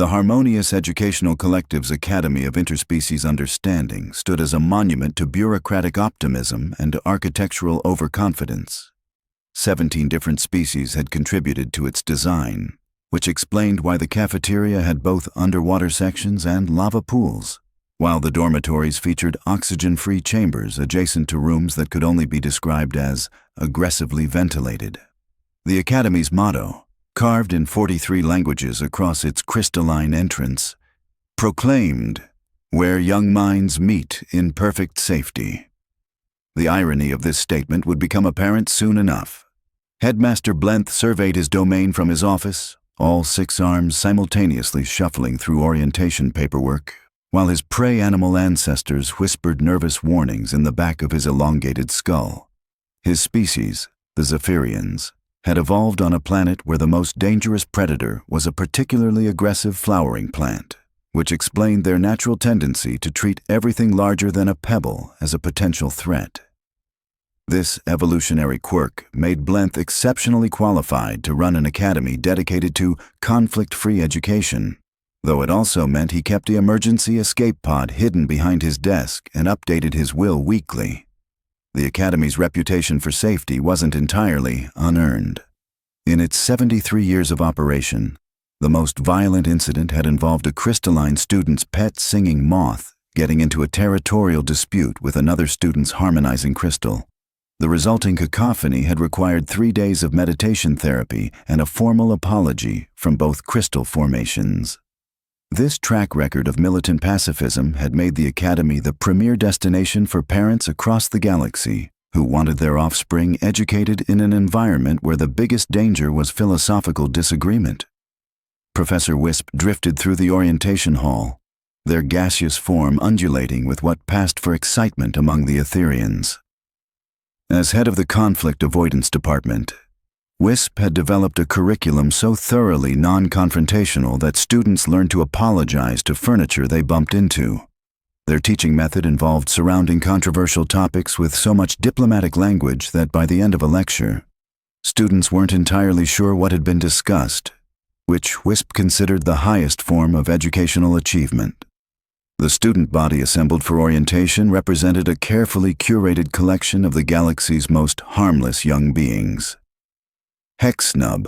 The Harmonious Educational Collective's Academy of Interspecies Understanding stood as a monument to bureaucratic optimism and architectural overconfidence. 17 different species had contributed to its design, which explained why the cafeteria had both underwater sections and lava pools, while the dormitories featured oxygen-free chambers adjacent to rooms that could only be described as aggressively ventilated. The Academy's motto, carved in 43 languages across its crystalline entrance, proclaimed, "Where young minds meet in perfect safety." The irony of this statement would become apparent soon enough. Headmaster Blenth surveyed his domain from his office, all 6 arms simultaneously shuffling through orientation paperwork, while his prey animal ancestors whispered nervous warnings in the back of his elongated skull. His species, the Zephyrians, had evolved on a planet where the most dangerous predator was a particularly aggressive flowering plant, which explained their natural tendency to treat everything larger than a pebble as a potential threat. This evolutionary quirk made Blenth exceptionally qualified to run an academy dedicated to conflict-free education, though it also meant he kept the emergency escape pod hidden behind his desk and updated his will weekly. The Academy's reputation for safety wasn't entirely unearned. In its 73 years of operation, the most violent incident had involved a crystalline student's pet singing moth getting into a territorial dispute with another student's harmonizing crystal. The resulting cacophony had required 3 days of meditation therapy and a formal apology from both crystal formations. This track record of militant pacifism had made the Academy the premier destination for parents across the galaxy who wanted their offspring educated in an environment where the biggest danger was philosophical disagreement. Professor Wisp drifted through the orientation hall, their gaseous form undulating with what passed for excitement among the Etherians. As head of the Conflict Avoidance Department, Wisp had developed a curriculum so thoroughly non-confrontational that students learned to apologize to furniture they bumped into. Their teaching method involved surrounding controversial topics with so much diplomatic language that by the end of a lecture, students weren't entirely sure what had been discussed, which Wisp considered the highest form of educational achievement. The student body assembled for orientation represented a carefully curated collection of the galaxy's most harmless young beings. Hexnub,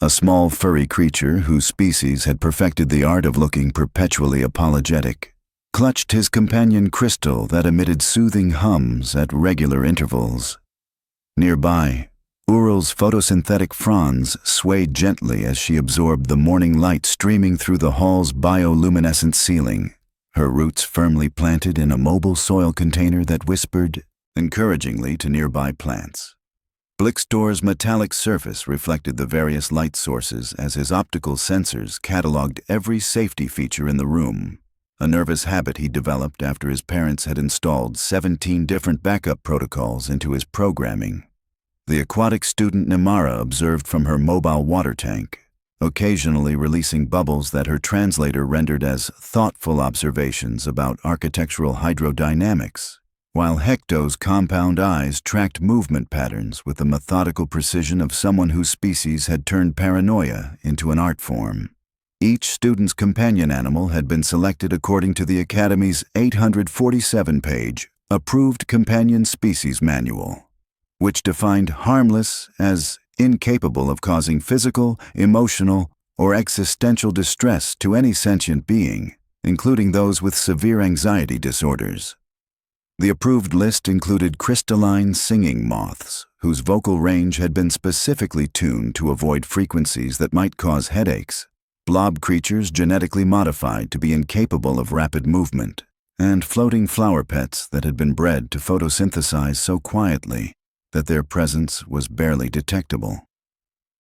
a small furry creature whose species had perfected the art of looking perpetually apologetic, clutched his companion crystal that emitted soothing hums at regular intervals. Nearby, Ural's photosynthetic fronds swayed gently as she absorbed the morning light streaming through the hall's bioluminescent ceiling, her roots firmly planted in a mobile soil container that whispered encouragingly to nearby plants. Blixtor's metallic surface reflected the various light sources as his optical sensors cataloged every safety feature in the room, a nervous habit he developed after his parents had installed 17 different backup protocols into his programming. The aquatic student Nimara observed from her mobile water tank, occasionally releasing bubbles that her translator rendered as thoughtful observations about architectural hydrodynamics, while Hecto's compound eyes tracked movement patterns with the methodical precision of someone whose species had turned paranoia into an art form. Each student's companion animal had been selected according to the Academy's 847-page Approved Companion Species Manual, which defined Harmless as incapable of causing physical, emotional, or existential distress to any sentient being, including those with severe anxiety disorders. The approved list included crystalline singing moths, whose vocal range had been specifically tuned to avoid frequencies that might cause headaches, blob creatures genetically modified to be incapable of rapid movement, and floating flower pets that had been bred to photosynthesize so quietly that their presence was barely detectable.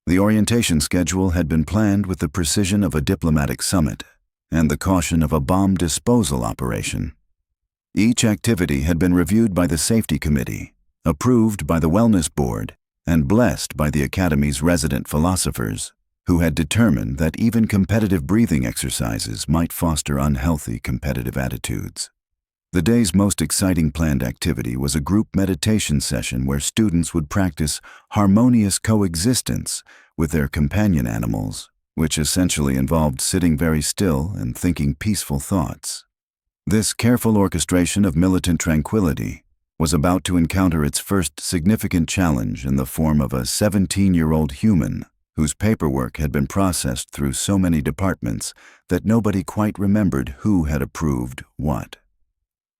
The orientation schedule had been planned with the precision of a diplomatic summit and the caution of a bomb disposal operation. Each activity had been reviewed by the Safety Committee, approved by the Wellness Board, and blessed by the Academy's resident philosophers, who had determined that even competitive breathing exercises might foster unhealthy competitive attitudes. The day's most exciting planned activity was a group meditation session where students would practice harmonious coexistence with their companion animals which essentially involved sitting very still and thinking peaceful thoughts. This careful orchestration of militant tranquility was about to encounter its first significant challenge in the form of a 17-year-old human whose paperwork had been processed through so many departments that nobody quite remembered who had approved what.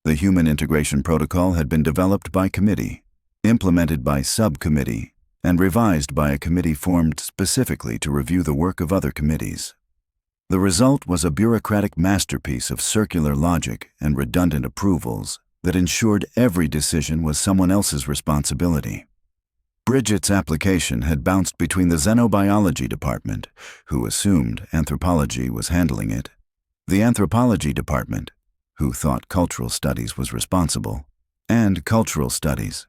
The Human Integration Protocol had been developed by committee, implemented by subcommittee, and revised by a committee formed specifically to review the work of other committees. The result was a bureaucratic masterpiece of circular logic and redundant approvals that ensured every decision was someone else's responsibility. Bridget's application had bounced between the xenobiology department, who assumed anthropology was handling it, the anthropology department, who thought cultural studies was responsible, and cultural studies,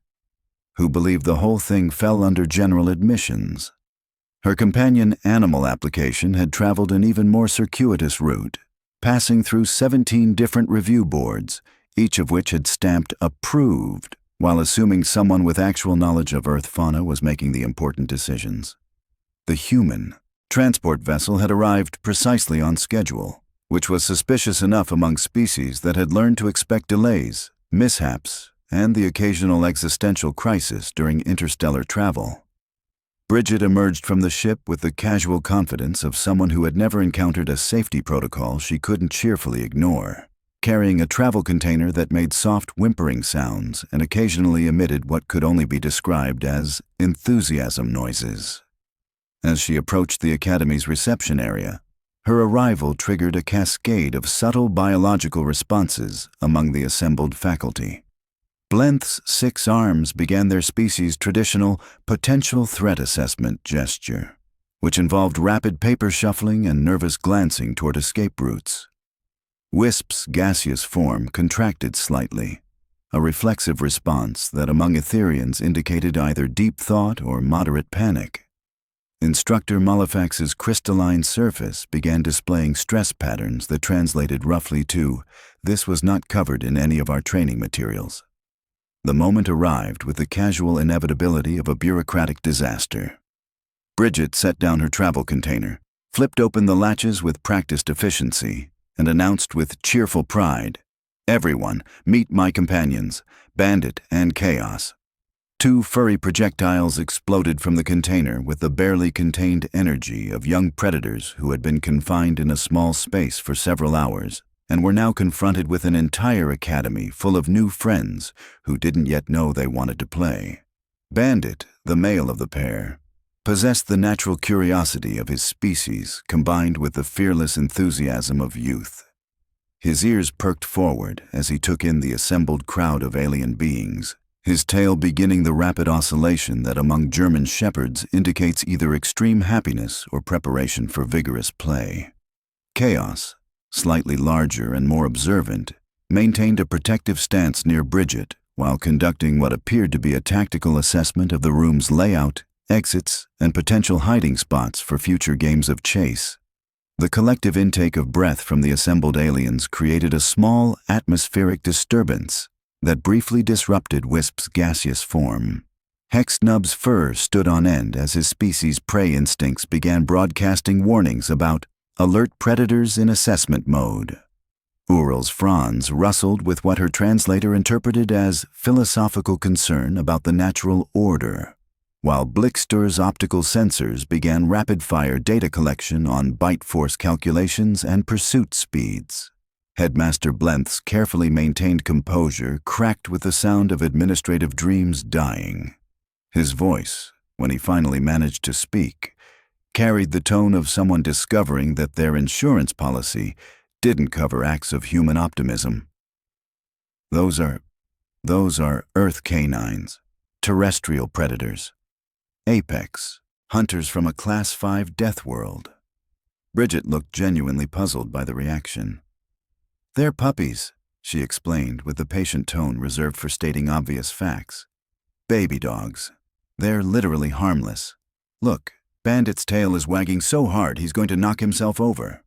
who believed the whole thing fell under general admissions. Her companion animal application had traveled an even more circuitous route, passing through 17 different review boards, each of which had stamped approved, while assuming someone with actual knowledge of Earth fauna was making the important decisions. The human transport vessel had arrived precisely on schedule, which was suspicious enough among species that had learned to expect delays, mishaps, and the occasional existential crisis during interstellar travel. Bridget emerged from the ship with the casual confidence of someone who had never encountered a safety protocol she couldn't cheerfully ignore, carrying a travel container that made soft whimpering sounds and occasionally emitted what could only be described as enthusiasm noises. As she approached the Academy's reception area, her arrival triggered a cascade of subtle biological responses among the assembled faculty. Blenth's 6 arms began their species' traditional potential threat assessment gesture, which involved rapid paper shuffling and nervous glancing toward escape routes. Wisp's gaseous form contracted slightly, a reflexive response that among Etherians indicated either deep thought or moderate panic. Instructor Malefax's crystalline surface began displaying stress patterns that translated roughly to, "This was not covered in any of our training materials." The moment arrived with the casual inevitability of a bureaucratic disaster. Bridget set down her travel container, flipped open the latches with practiced efficiency, and announced with cheerful pride, "Everyone, meet my companions, Bandit and Chaos." 2 furry projectiles exploded from the container with the barely contained energy of young predators who had been confined in a small space for several hours and were now confronted with an entire academy full of new friends who didn't yet know they wanted to play. Bandit, the male of the pair, possessed the natural curiosity of his species combined with the fearless enthusiasm of youth. His ears perked forward as he took in the assembled crowd of alien beings, his tail beginning the rapid oscillation that among German shepherds indicates either extreme happiness or preparation for vigorous play. Chaos, slightly larger and more observant, maintained a protective stance near Bridget while conducting what appeared to be a tactical assessment of the room's layout, exits, and potential hiding spots for future games of chase. The collective intake of breath from the assembled aliens created a small atmospheric disturbance that briefly disrupted Wisp's gaseous form. Hexnub's fur stood on end as his species' prey instincts began broadcasting warnings about alert predators in assessment mode. Ural's fronds rustled with what her translator interpreted as philosophical concern about the natural order, while Blixter's optical sensors began rapid-fire data collection on bite force calculations and pursuit speeds. Headmaster Blenth's carefully maintained composure cracked with the sound of administrative dreams dying. His voice, when he finally managed to speak, carried the tone of someone discovering that their insurance policy didn't cover acts of human optimism. Those are Earth canines, terrestrial predators, apex, hunters from a Class 5 death world. Bridget looked genuinely puzzled by the reaction. "They're puppies," she explained with the patient tone reserved for stating obvious facts. "Baby dogs. They're literally harmless. Look, Bandit's tail is wagging so hard he's going to knock himself over."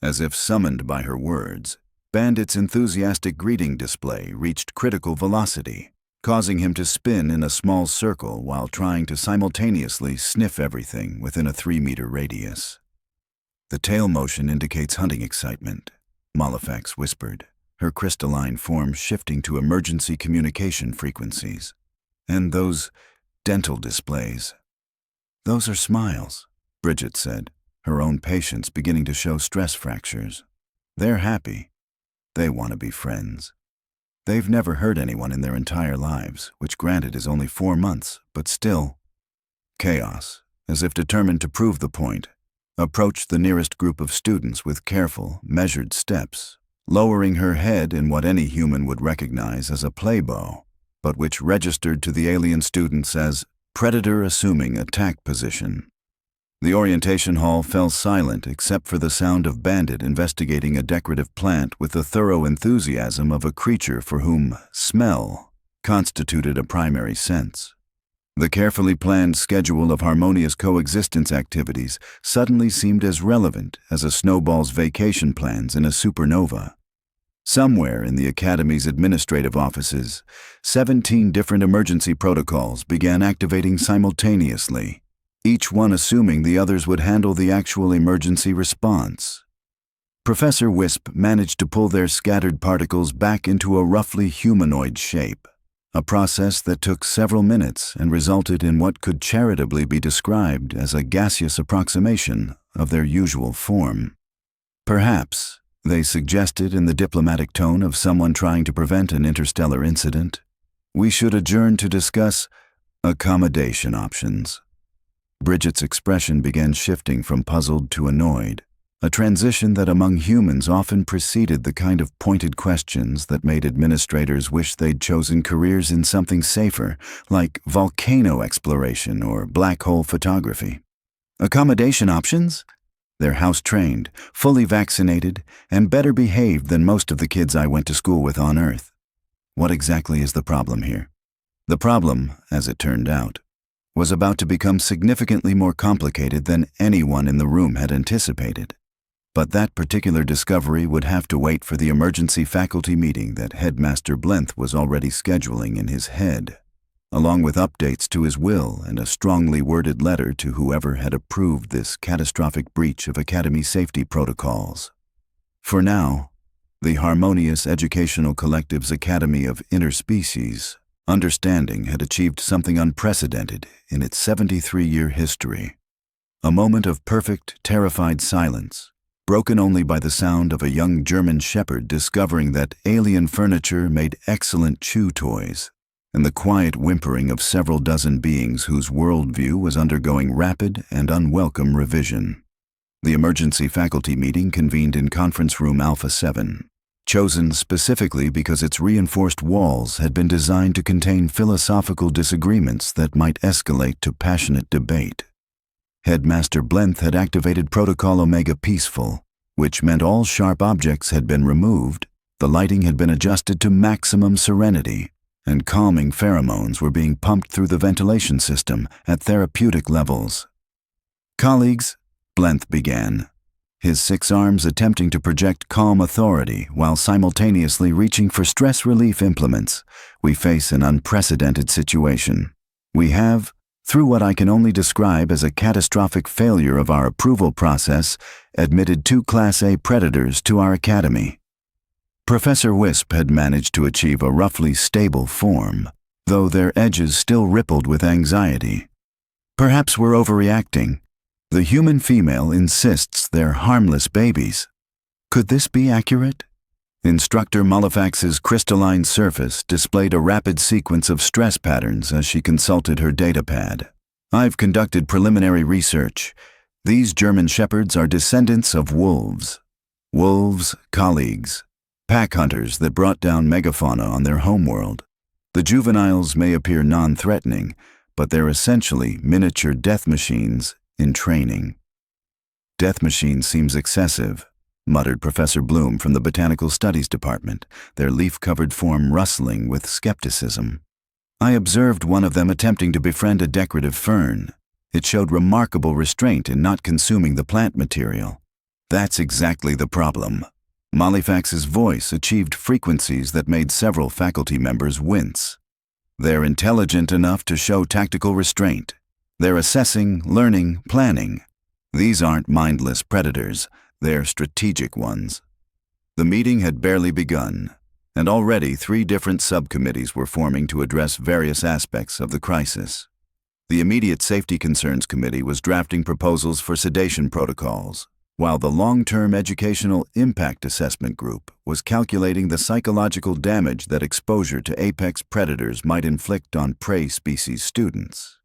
As if summoned by her words, Bandit's enthusiastic greeting display reached critical velocity, causing him to spin in a small circle while trying to simultaneously sniff everything within a 3-meter radius. The tail motion indicates hunting excitement, Malefax whispered, her crystalline form shifting to emergency communication frequencies. And those dental displays. Those are smiles, Bridget said, her own patients beginning to show stress fractures. They're happy. They want to be friends. They've never hurt anyone in their entire lives, which granted is only 4 months, but still. Chaos, as if determined to prove the point, approached the nearest group of students with careful, measured steps, lowering her head in what any human would recognize as a playbow, but which registered to the alien students as predator assuming attack position. The orientation hall fell silent except for the sound of Bandit investigating a decorative plant with the thorough enthusiasm of a creature for whom smell constituted a primary sense. The carefully planned schedule of harmonious coexistence activities suddenly seemed as relevant as a snowball's vacation plans in a supernova. Somewhere in the Academy's administrative offices, 17 different emergency protocols began activating simultaneously, each one assuming the others would handle the actual emergency response. Professor Wisp managed to pull their scattered particles back into a roughly humanoid shape, a process that took several minutes and resulted in what could charitably be described as a gaseous approximation of their usual form. Perhaps, they suggested in the diplomatic tone of someone trying to prevent an interstellar incident, we should adjourn to discuss accommodation options. Bridget's expression began shifting from puzzled to annoyed, a transition that among humans often preceded the kind of pointed questions that made administrators wish they'd chosen careers in something safer, like volcano exploration or black hole photography. Accommodation options? They're house-trained, fully vaccinated, and better behaved than most of the kids I went to school with on Earth. What exactly is the problem here? The problem, as it turned out, was about to become significantly more complicated than anyone in the room had anticipated. But that particular discovery would have to wait for the emergency faculty meeting that Headmaster Blenth was already scheduling in his head, along with updates to his will and a strongly worded letter to whoever had approved this catastrophic breach of Academy safety protocols. For now, the Harmonious Educational Collective's Academy of Interspecies Understanding had achieved something unprecedented in its 73-year history. A moment of perfect, terrified silence, broken only by the sound of a young German shepherd discovering that alien furniture made excellent chew toys, and the quiet whimpering of several dozen beings whose worldview was undergoing rapid and unwelcome revision. The emergency faculty meeting convened in Conference Room Alpha 7, chosen specifically because its reinforced walls had been designed to contain philosophical disagreements that might escalate to passionate debate. Headmaster Blenth had activated Protocol Omega Peaceful, which meant all sharp objects had been removed, the lighting had been adjusted to maximum serenity, and calming pheromones were being pumped through the ventilation system at therapeutic levels. Colleagues, Blenth began, his 6 arms attempting to project calm authority while simultaneously reaching for stress relief implements. We face an unprecedented situation. We have, through what I can only describe as a catastrophic failure of our approval process, admitted 2 Class A predators to our academy. Professor Wisp had managed to achieve a roughly stable form, though their edges still rippled with anxiety. Perhaps we're overreacting. The human female insists they're harmless babies. Could this be accurate? Instructor Malefax's crystalline surface displayed a rapid sequence of stress patterns as she consulted her datapad. I've conducted preliminary research. These German shepherds are descendants of wolves. Wolves, colleagues, pack hunters that brought down megafauna on their homeworld. The juveniles may appear non-threatening, but they're essentially miniature death machines in training. Death machine seems excessive, muttered Professor Bloom from the Botanical Studies Department, their leaf-covered form rustling with skepticism. I observed one of them attempting to befriend a decorative fern. It showed remarkable restraint in not consuming the plant material. That's exactly the problem. Malefax's voice achieved frequencies that made several faculty members wince. They're intelligent enough to show tactical restraint. They're assessing, learning, planning. These aren't mindless predators, they're strategic ones. The meeting had barely begun, and already 3 different subcommittees were forming to address various aspects of the crisis. The Immediate Safety Concerns Committee was drafting proposals for sedation protocols, while the Long-Term Educational Impact Assessment Group was calculating the psychological damage that exposure to apex predators might inflict on prey species students.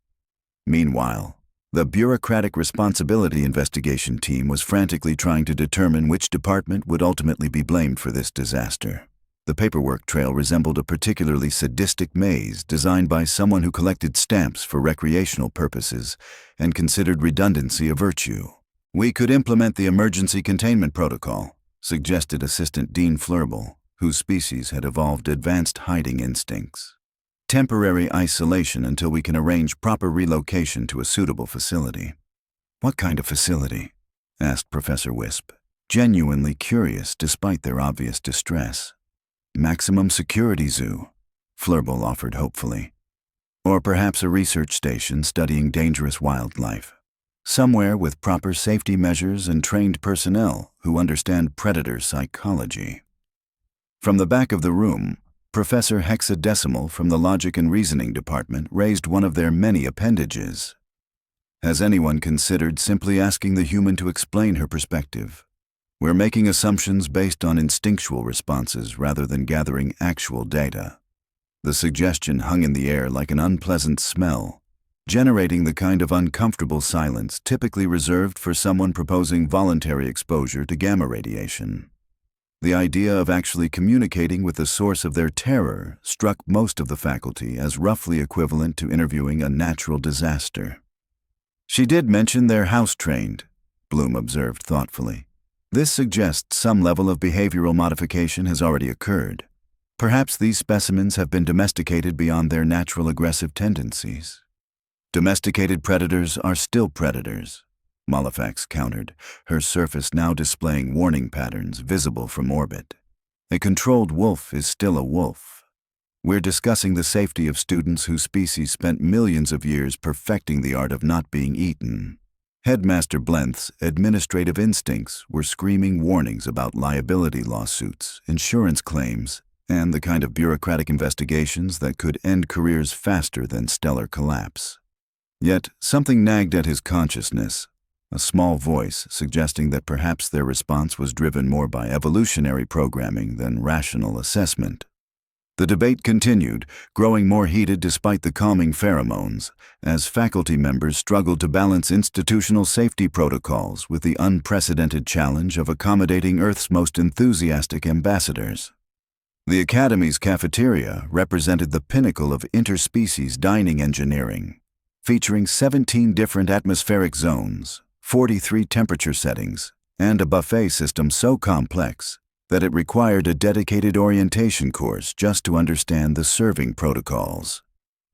Meanwhile, the Bureaucratic Responsibility Investigation Team was frantically trying to determine which department would ultimately be blamed for this disaster. The paperwork trail resembled a particularly sadistic maze designed by someone who collected stamps for recreational purposes and considered redundancy a virtue. "We could implement the Emergency Containment Protocol," suggested Assistant Dean Flurble, whose species had evolved advanced hiding instincts. "Temporary isolation until we can arrange proper relocation to a suitable facility." "What kind of facility?" asked Professor Wisp, genuinely curious despite their obvious distress. "Maximum security zoo," Flurble offered hopefully. "Or perhaps a research station studying dangerous wildlife. Somewhere with proper safety measures and trained personnel who understand predator psychology." From the back of the room, Professor Hexadecimal from the Logic and Reasoning Department raised one of their many appendages. "Has anyone considered simply asking the human to explain her perspective? We're making assumptions based on instinctual responses rather than gathering actual data." The suggestion hung in the air like an unpleasant smell, generating the kind of uncomfortable silence typically reserved for someone proposing voluntary exposure to gamma radiation. The idea of actually communicating with the source of their terror struck most of the faculty as roughly equivalent to interviewing a natural disaster. "She did mention they're house-trained," Bloom observed thoughtfully. "This suggests some level of behavioral modification has already occurred. Perhaps these specimens have been domesticated beyond their natural aggressive tendencies." "Domesticated predators are still predators," Molifax countered, her surface now displaying warning patterns visible from orbit. "A controlled wolf is still a wolf. We're discussing the safety of students whose species spent millions of years perfecting the art of not being eaten." Headmaster Blenth's administrative instincts were screaming warnings about liability lawsuits, insurance claims, and the kind of bureaucratic investigations that could end careers faster than stellar collapse. Yet something nagged at his consciousness, a small voice suggesting that perhaps their response was driven more by evolutionary programming than rational assessment. The debate continued, growing more heated despite the calming pheromones, as faculty members struggled to balance institutional safety protocols with the unprecedented challenge of accommodating Earth's most enthusiastic ambassadors. The Academy's cafeteria represented the pinnacle of interspecies dining engineering, featuring 17 different atmospheric zones, 43 temperature settings, and a buffet system so complex that it required a dedicated orientation course just to understand the serving protocols.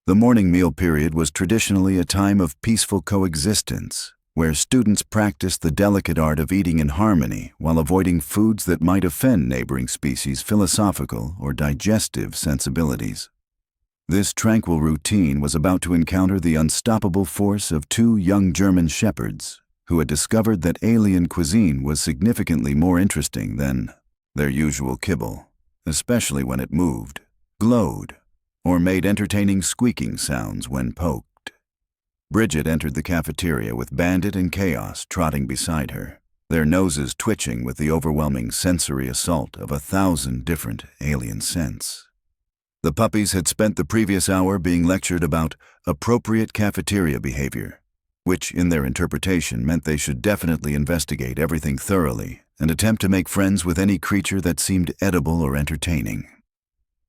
The morning meal period was traditionally a time of peaceful coexistence, where students practiced the delicate art of eating in harmony while avoiding foods that might offend neighboring species' philosophical or digestive sensibilities. This tranquil routine was about to encounter the unstoppable force of 2 young German shepherds who had discovered that alien cuisine was significantly more interesting than their usual kibble, especially when it moved, glowed, or made entertaining squeaking sounds when poked. Bridget entered the cafeteria with Bandit and Chaos trotting beside her, their noses twitching with the overwhelming sensory assault of 1,000 different alien scents. The puppies had spent the previous hour being lectured about appropriate cafeteria behavior, which in their interpretation meant they should definitely investigate everything thoroughly and attempt to make friends with any creature that seemed edible or entertaining.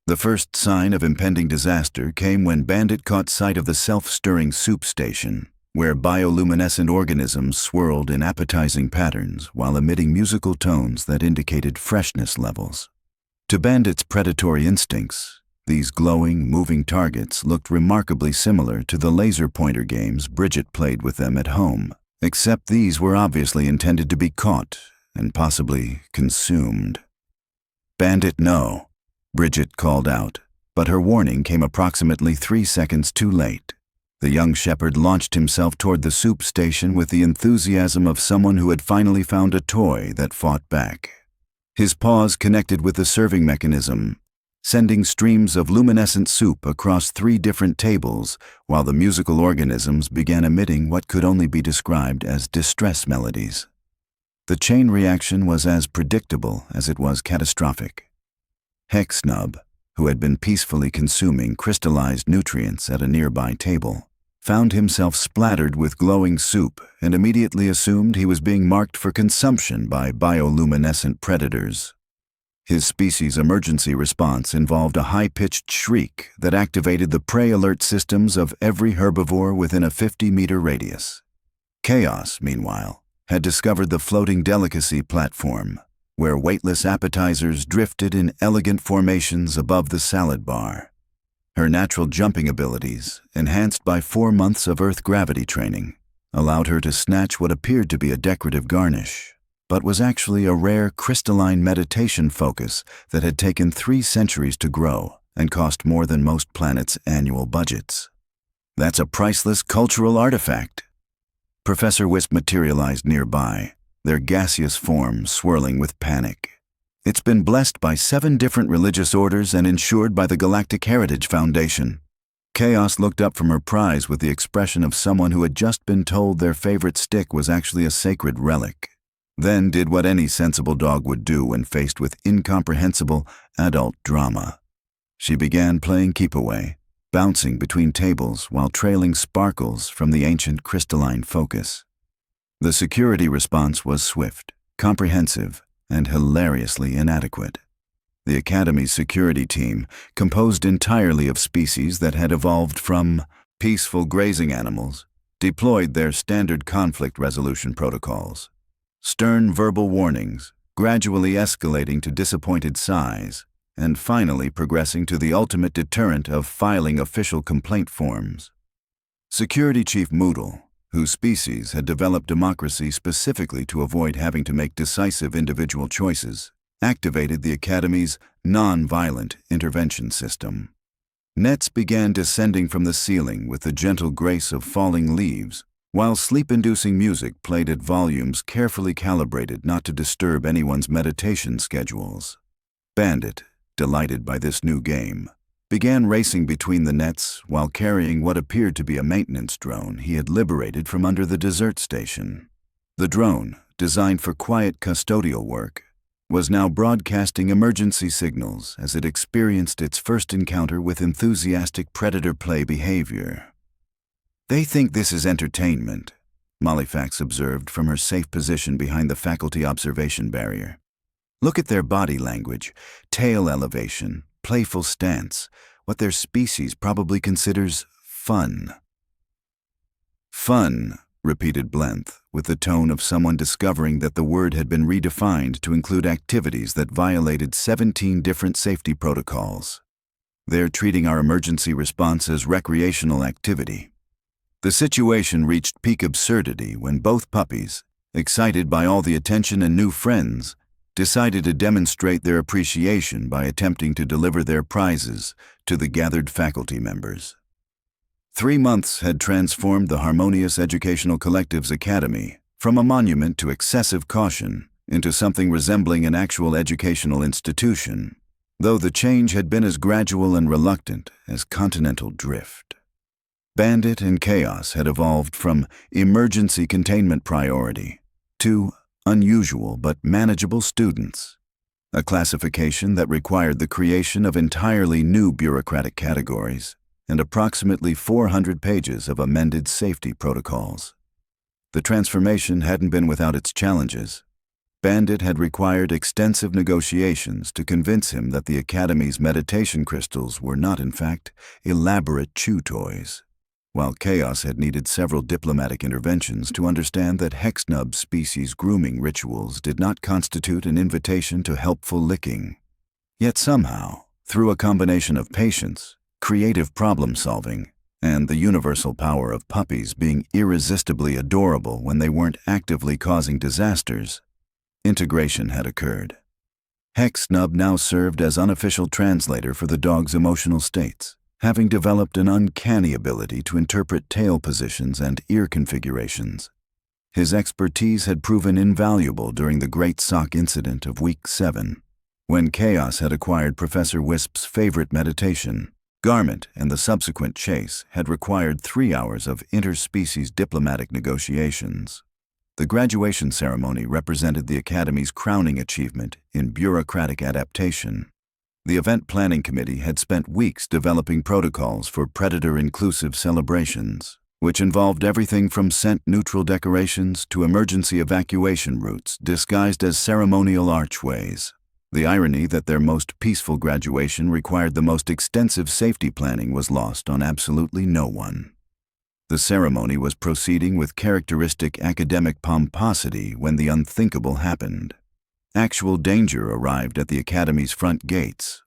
The first sign of impending disaster came when Bandit caught sight of the self-stirring soup station, where bioluminescent organisms swirled in appetizing patterns while emitting musical tones that indicated freshness levels. To Bandit's predatory instincts, these glowing, moving targets looked remarkably similar to the laser pointer games Bridget played with them at home, except these were obviously intended to be caught and possibly consumed. "Bandit, no," Bridget called out, but her warning came approximately 3 seconds too late. The young shepherd launched himself toward the soup station with the enthusiasm of someone who had finally found a toy that fought back. His paws connected with the serving mechanism, sending streams of luminescent soup across 3 different tables, while the musical organisms began emitting what could only be described as distress melodies. The chain reaction was as predictable as it was catastrophic. Hexnub, who had been peacefully consuming crystallized nutrients at a nearby table, found himself splattered with glowing soup and immediately assumed he was being marked for consumption by bioluminescent predators. His species' emergency response involved a high-pitched shriek that activated the prey alert systems of every herbivore within a 50-meter radius. Chaos, meanwhile, had discovered the floating delicacy platform, where weightless appetizers drifted in elegant formations above the salad bar. Her natural jumping abilities, enhanced by 4 months of Earth gravity training, allowed her to snatch what appeared to be a decorative garnish, but was actually a rare crystalline meditation focus that had taken 3 centuries to grow and cost more than most planets' annual budgets. That's a priceless cultural artifact. Professor Wisp materialized nearby, their gaseous form swirling with panic. It's been blessed by 7 different religious orders and insured by the Galactic Heritage Foundation. Chaos looked up from her prize with the expression of someone who had just been told their favorite stick was actually a sacred relic, then did what any sensible dog would do when faced with incomprehensible adult drama. She began playing keep-away, bouncing between tables while trailing sparkles from the ancient crystalline focus. The security response was swift, comprehensive, and hilariously inadequate. The Academy's security team, composed entirely of species that had evolved from peaceful grazing animals, deployed their standard conflict resolution protocols. Stern verbal warnings, gradually escalating to disappointed sighs, and finally progressing to the ultimate deterrent of filing official complaint forms. Security Chief Moodle, whose species had developed democracy specifically to avoid having to make decisive individual choices, activated the Academy's non-violent intervention system. Nets began descending from the ceiling with the gentle grace of falling leaves, while sleep-inducing music played at volumes carefully calibrated not to disturb anyone's meditation schedules. Bandit, delighted by this new game, began racing between the nets while carrying what appeared to be a maintenance drone he had liberated from under the dessert station. The drone, designed for quiet custodial work, was now broadcasting emergency signals as it experienced its first encounter with enthusiastic predator play behavior. "They think this is entertainment," Mollyfax observed from her safe position behind the faculty observation barrier. "Look at their body language, tail elevation, playful stance, what their species probably considers fun." "Fun," repeated Blenth, with the tone of someone discovering that the word had been redefined to include activities that violated 17 different safety protocols. "They're treating our emergency response as recreational activity." The situation reached peak absurdity when both puppies, excited by all the attention and new friends, decided to demonstrate their appreciation by attempting to deliver their prizes to the gathered faculty members. 3 months had transformed the Harmonious Educational Collective's Academy from a monument to excessive caution into something resembling an actual educational institution, though the change had been as gradual and reluctant as continental drift. Bandit and Chaos had evolved from emergency containment priority to unusual but manageable students, a classification that required the creation of entirely new bureaucratic categories and approximately 400 pages of amended safety protocols. The transformation hadn't been without its challenges. Bandit had required extensive negotiations to convince him that the Academy's meditation crystals were not, in fact, elaborate chew toys, while Chaos had needed several diplomatic interventions to understand that Hexnub species grooming rituals did not constitute an invitation to helpful licking. Yet somehow, through a combination of patience, creative problem-solving, and the universal power of puppies being irresistibly adorable when they weren't actively causing disasters, integration had occurred. Hexnub now served as unofficial translator for the dog's emotional states, having developed an uncanny ability to interpret tail positions and ear configurations. His expertise had proven invaluable during the Great Sock incident of Week 7, when Chaos had acquired Professor Wisp's favorite meditation. Garment and the subsequent chase had required 3 hours of interspecies diplomatic negotiations. The graduation ceremony represented the Academy's crowning achievement in bureaucratic adaptation. The event planning committee had spent weeks developing protocols for predator-inclusive celebrations, which involved everything from scent-neutral decorations to emergency evacuation routes disguised as ceremonial archways. The irony that their most peaceful graduation required the most extensive safety planning was lost on absolutely no one. The ceremony was proceeding with characteristic academic pomposity when the unthinkable happened. Actual danger arrived at the Academy's front gates.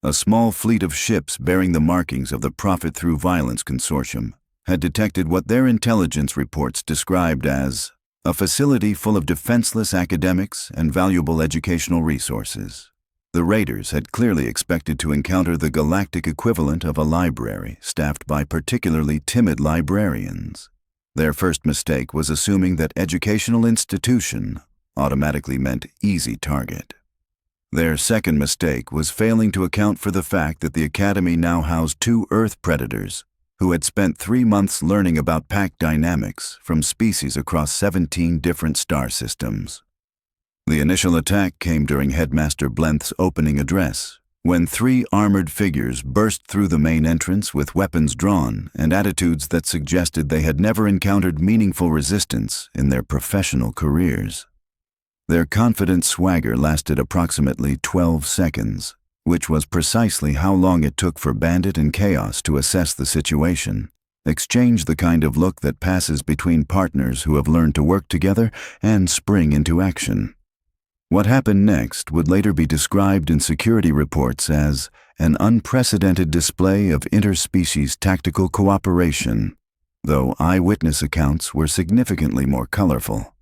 A small fleet of ships bearing the markings of the Profit Through Violence Consortium had detected what their intelligence reports described as a facility full of defenseless academics and valuable educational resources. The raiders had clearly expected to encounter the galactic equivalent of a library staffed by particularly timid librarians. Their first mistake was assuming that educational institution automatically meant easy target. Their second mistake was failing to account for the fact that the Academy now housed 2 Earth predators who had spent 3 months learning about pack dynamics from species across 17 different star systems. The initial attack came during Headmaster Blenth's opening address, when 3 armored figures burst through the main entrance with weapons drawn and attitudes that suggested they had never encountered meaningful resistance in their professional careers. Their confident swagger lasted approximately 12 seconds, which was precisely how long it took for Bandit and Chaos to assess the situation, exchange the kind of look that passes between partners who have learned to work together, and spring into action. What happened next would later be described in security reports as an unprecedented display of interspecies tactical cooperation, though eyewitness accounts were significantly more colorful.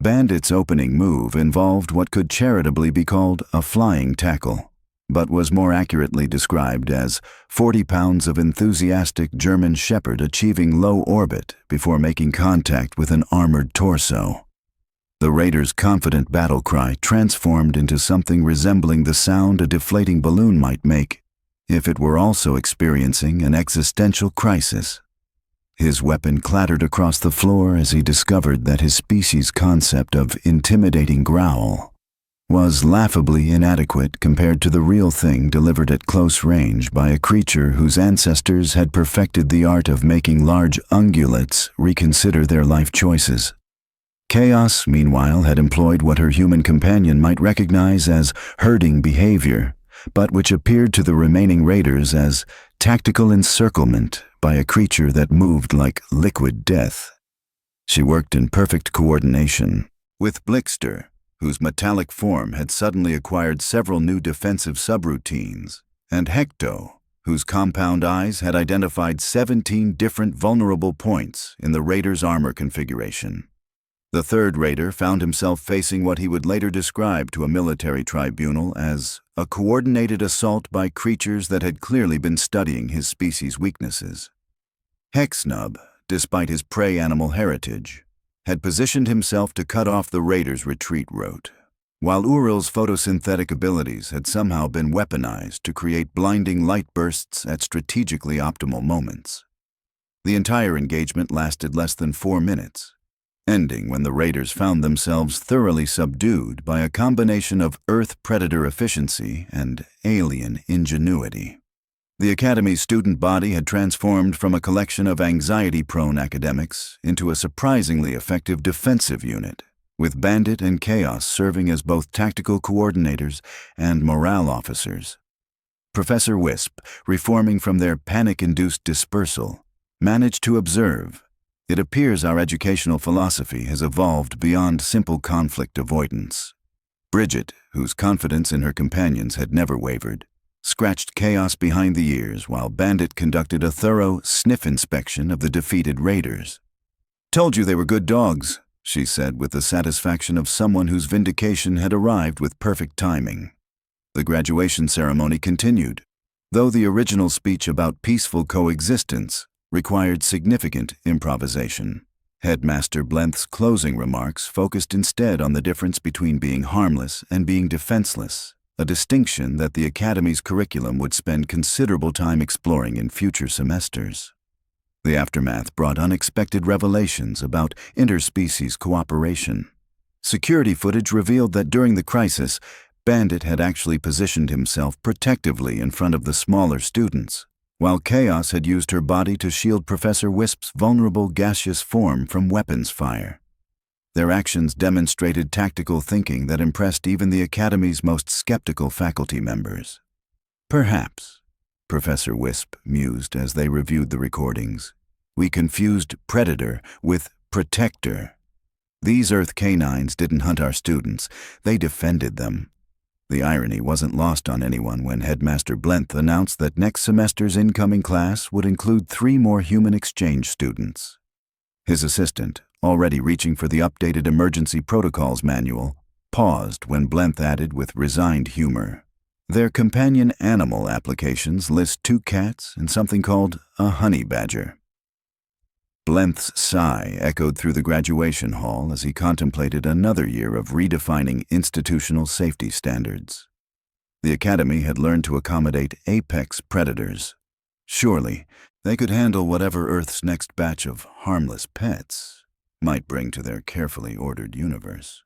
Bandit's opening move involved what could charitably be called a flying tackle, but was more accurately described as 40 pounds of enthusiastic German shepherd achieving low orbit before making contact with an armored torso. The Raiders' confident battle cry transformed into something resembling the sound a deflating balloon might make if it were also experiencing an existential crisis. His weapon clattered across the floor as he discovered that his species' concept of intimidating growl was laughably inadequate compared to the real thing delivered at close range by a creature whose ancestors had perfected the art of making large ungulates reconsider their life choices. Chaos, meanwhile, had employed what her human companion might recognize as herding behavior, but which appeared to the remaining raiders as tactical encirclement by a creature that moved like liquid death. She worked in perfect coordination with Blixter, whose metallic form had suddenly acquired several new defensive subroutines, and Hecto, whose compound eyes had identified 17 different vulnerable points in the Raider's armor configuration. The third raider found himself facing what he would later describe to a military tribunal as a coordinated assault by creatures that had clearly been studying his species' weaknesses. Hexnub, despite his prey animal heritage, had positioned himself to cut off the raider's retreat route, while Uril's photosynthetic abilities had somehow been weaponized to create blinding light bursts at strategically optimal moments. The entire engagement lasted less than 4 minutes, ending when the raiders found themselves thoroughly subdued by a combination of Earth predator efficiency and alien ingenuity. The Academy's student body had transformed from a collection of anxiety-prone academics into a surprisingly effective defensive unit, with Bandit and Chaos serving as both tactical coordinators and morale officers. Professor Wisp, reforming from their panic-induced dispersal, managed to observe, "It appears our educational philosophy has evolved beyond simple conflict avoidance." Bridget, whose confidence in her companions had never wavered, scratched Chaos behind the ears while Bandit conducted a thorough sniff inspection of the defeated raiders. "Told you they were good dogs," she said with the satisfaction of someone whose vindication had arrived with perfect timing. The graduation ceremony continued, though the original speech about peaceful coexistence required significant improvisation. Headmaster Blenth's closing remarks focused instead on the difference between being harmless and being defenseless, a distinction that the Academy's curriculum would spend considerable time exploring in future semesters. The aftermath brought unexpected revelations about interspecies cooperation. Security footage revealed that during the crisis, Bandit had actually positioned himself protectively in front of the smaller students, while Chaos had used her body to shield Professor Wisp's vulnerable gaseous form from weapons fire. Their actions demonstrated tactical thinking that impressed even the Academy's most skeptical faculty members. Perhaps, Professor Wisp mused as they reviewed the recordings, we confused predator with protector. These Earth canines didn't hunt our students, they defended them. The irony wasn't lost on anyone when Headmaster Blenth announced that next semester's incoming class would include 3 more human exchange students. His assistant, already reaching for the updated emergency protocols manual, paused when Blenth added with resigned humor, their companion animal applications list 2 cats and something called a honey badger. Blenth's sigh echoed through the graduation hall as he contemplated another year of redefining institutional safety standards. The Academy had learned to accommodate apex predators. Surely, they could handle whatever Earth's next batch of harmless pets might bring to their carefully ordered universe.